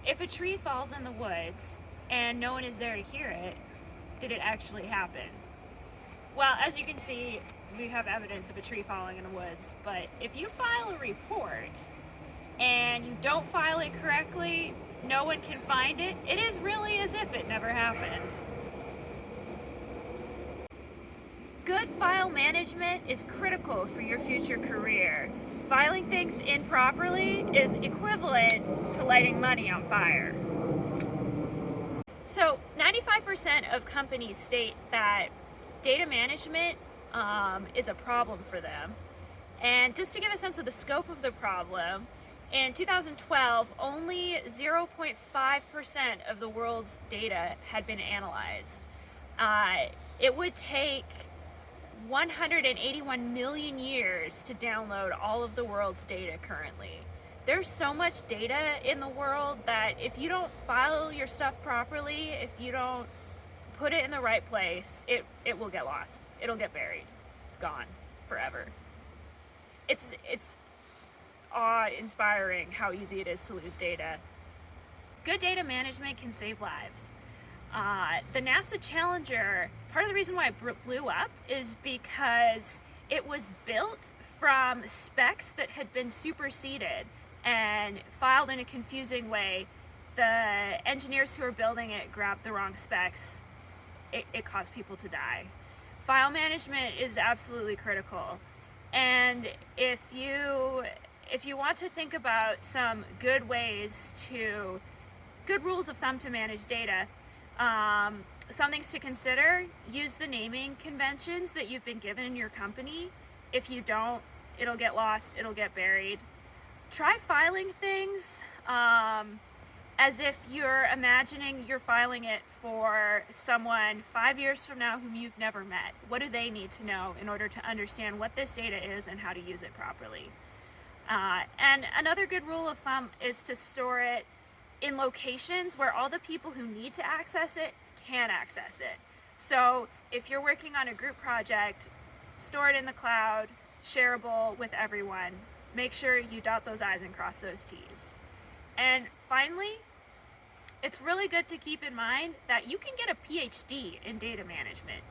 If a tree falls in the woods and no one is there to hear it, did it actually happen? Well, as you can see, we have evidence of a tree falling in the woods, but if you file a report and you don't file it correctly, no one can find it, it is really as if it never happened. Good file management is critical for your future career. Filing things improperly is equivalent to lighting money on fire. So 95% of companies state that data management is a problem for them. And just to give a sense of the scope of the problem, in 2012, only 0.5% of the world's data had been analyzed. It would take 181 million years to download all of the world's data currently. There's so much data in the world that if you don't file your stuff properly, if you don't put it in the right place, it will get lost. It'll get buried, gone, forever. It's awe-inspiring how easy it is to lose data. Good data management can save lives. The NASA Challenger, part of the reason why it blew up is because it was built from specs that had been superseded and filed in a confusing way. The engineers who were building it grabbed the wrong specs. It caused people to die. File management is absolutely critical. And if you want to think about some good rules of thumb to manage data, some things to consider: use the naming conventions that you've been given in your company. If you don't, it'll get lost, it'll get buried. Try filing things as if you're imagining you're filing it for someone 5 years from now whom you've never met. What do they need to know in order to understand what this data is and how to use it properly? And another good rule of thumb is to store it in locations where all the people who need to access it can access it. So if you're working on a group project, store it in the cloud, shareable with everyone. Make sure you dot those I's and cross those T's. And finally, it's really good to keep in mind that you can get a PhD in data management.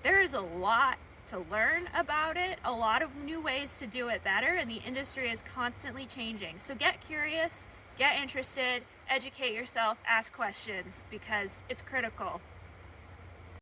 There is a lot to learn about it, a lot of new ways to do it better, and the industry is constantly changing. So get curious, get interested, educate yourself, ask questions, because it's critical.